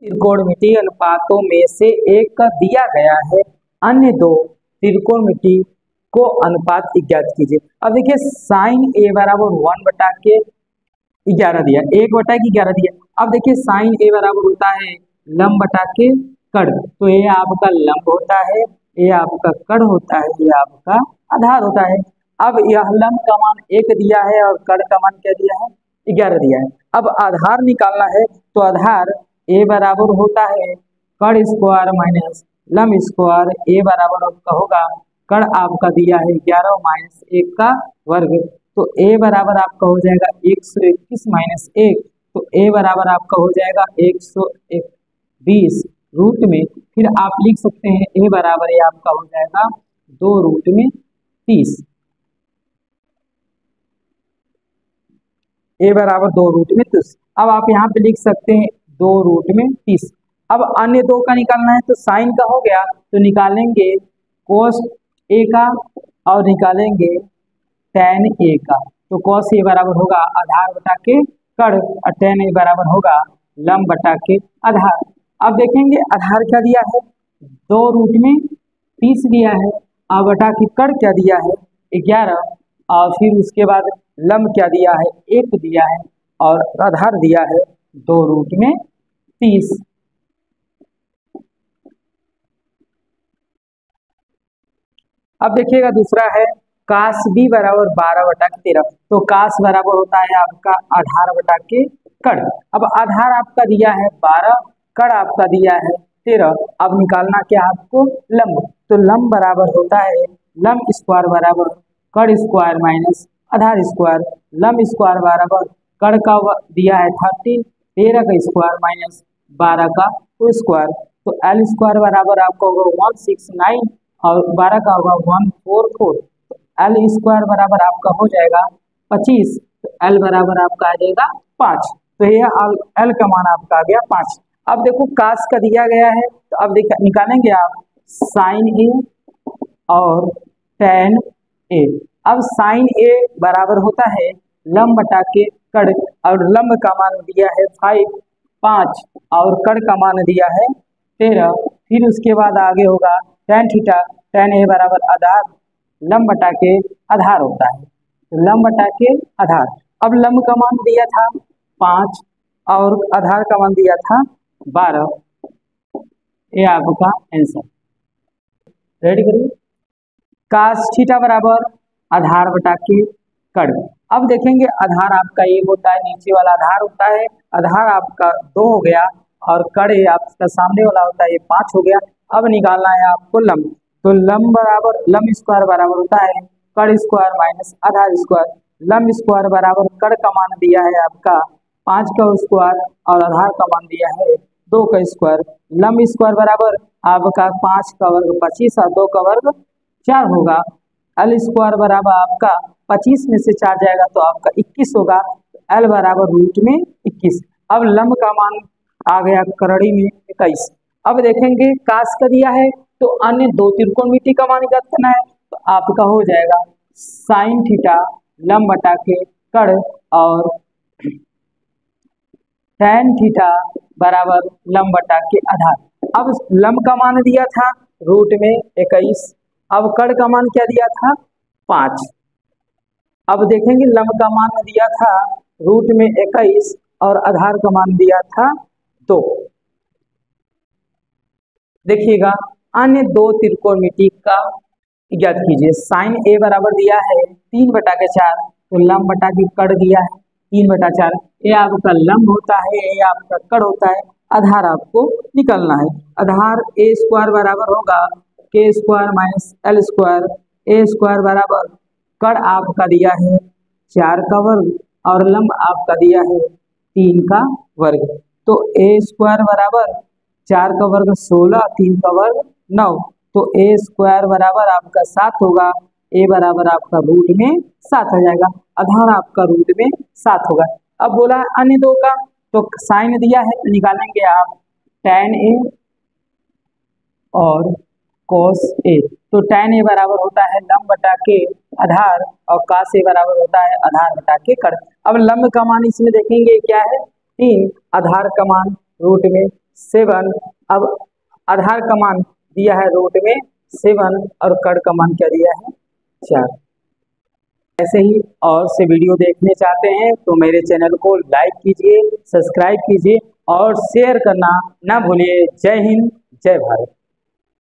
त्रिकोणमितीय अनुपातों में से एक का दिया गया है, अन्य दो त्रिकोणमिति को अनुपात ज्ञात कीजिए। अब देखिए साइन ए बराबर 1/11 दिया, 1/11 दिया। अब देखिए साइन ए बराबर होता है लंब बटा के कड़, तो ये आपका लंब होता है, ये आपका कड़ होता है, ये आपका आधार होता है। अब यह लंब का मान 1 दिया है और कड़ का मान क्या दिया है, 11 दिया है। अब आधार निकालना है, तो आधार ए बराबर होता है कड़ स्क्वायर माइनस लंब स्क्वायर। ए बराबर आपका होगा, कड़ आपका दिया है 11 माइनस 1 का वर्ग, तो ए बराबर आपका हो जाएगा 121 माइनस 1, तो ए बराबर आपका हो जाएगा 120 रूट में। फिर आप लिख सकते हैं ए बराबर ये आपका हो जाएगा 2 रूट में 30, ए बराबर 2 रूट में 30। अब आप यहाँ पे लिख सकते हैं 2 रूट में 30। अब अन्य दो का निकालना है, तो साइन का हो गया तो निकालेंगे कोस ए का और निकालेंगे tan ए का। तो कॉस ए बराबर होगा आधार बटा के कड़ और tan ए बराबर होगा लंब बटा के आधार। अब देखेंगे आधार क्या दिया है, 2 रूट में 30 दिया है, और बटा के कड़ क्या दिया है 11, और फिर उसके बाद लंब क्या दिया है 1 दिया है, और आधार दिया है 2 रूट में 30। अब देखिएगा दूसरा है कास बी बराबर 12/13। तो कास बराबर होता है आपका आधार बटा के कड़। अब आधार आपका दिया है 12, कड़ आपका दिया है 13। अब निकालना क्या आपको लंब, तो लंब बराबर होता है लंब स्क्वायर बराबर कड़ स्क्वायर माइनस आधार स्क्वायर। लंब स्क्वायर बराबर कड़ का दिया है 30, 13 का स्क्वायर माइनस 12 का स्क्वायर, तो एल स्क्वायर बराबर आपका होगा 169 और 12 का होगा 144, तो एल स्क्वायर बराबर आपका हो जाएगा 25, तो एल बराबर आपका आ जाएगा 5। तो यह एल का मान आपका आ गया 5। अब देखो कास का दिया गया है, तो अब निकालेंगे आप साइन ए और tan ए। अब साइन ए बराबर होता है लंब बटा के कड़, और लंब का मान दिया है 5 और कड़ का मान दिया है 13। फिर उसके बाद आगे होगा tan थीटा, tan ए बराबर आधार लंब बटा के आधार होता है, तो लंब बटा के आधार। अब लंब का मान दिया था 5 और आधार का मान दिया था 12, ये आपका आंसर। रेडी करिए, कास थीटा बराबर आधार बटा के कड़। अब देखेंगे आधार आपका 1 होता है, नीचे वाला आधार होता है, आधार आपका 2 हो गया और कड़ आपका सामने वाला होता है 5 हो गया। अब निकालना है आपको लंब, तो लंब बराबर लंब स्क्वायर बराबर होता है कड़ स्क्वायर माइनस आधार स्क्वायर। लंब स्क्वायर बराबर कड़ का मान दिया है आपका 5 का स्क्वायर और आधार का मान दिया है 2 का स्क्वायर। लंब स्क्वायर बराबर आपका 5 का वर्ग 25 और 2 का वर्ग 4 होगा। एल स्क्वायर बराबर आपका 25 में से 4 जाएगा तो आपका 21 होगा, एल बराबर रूट में 21। अब लंब का मान आ गया करड़ी में 21। अब देखेंगे कास का दिया है, तो अन्य दो त्रिकोणमिति का मान ज्ञात करना है, तो आपका हो जाएगा साइन थीटा लंब बटा के कड़ और tan थीटा बराबर लंब बटा के आधार। अब लंब का मान दिया था रूट में 21, अब कड़ का मान क्या दिया था 5। अब देखेंगे लंब का मान दिया था रूट में 21 और आधार का मान दिया था 2। देखिएगा अन्य दो त्रिकोणमिति का ज्ञात कीजिए। साइन ए बराबर दिया है 3/4, तो लंब बटा के कड़ दिया है 3/4। ये आपका लंब होता है, ये आपका कड़ होता है। आधार आपको निकलना है, आधार ए स्क्वायर बराबर होगा के स्क्वायर माइनस एल स्क्वायर। ए स्क्वायर बराबर कड़ आपका दिया है 4 का वर्ग और लंब आपका दिया है 3 का वर्ग, तो ए स्क्वायर बराबर 4 का वर्ग 16, 3 का वर्ग 9, तो ए स्क्वायर बराबर आपका 7 होगा। ए बराबर आपका रूट में 7 हो जाएगा, आधार आपका रूट में 7 होगा। अब बोला अन्य दो का, तो साइन दिया है तो निकालेंगे आप tan ए और cos ए। तो tan ए बराबर होता है लंब बटा के आधार और cos ए बराबर होता है आधार बटा के कड़। अब लंब का मान इसमें देखेंगे क्या है 3, आधार का मान रूट में 7। अब आधार का मान दिया है रूट में 7 और कड़ का मान क्या दिया है 4। ऐसे ही और से वीडियो देखने चाहते हैं तो मेरे चैनल को लाइक कीजिए, सब्सक्राइब कीजिए और शेयर करना ना भूलिए। जय हिंद, जय भारत।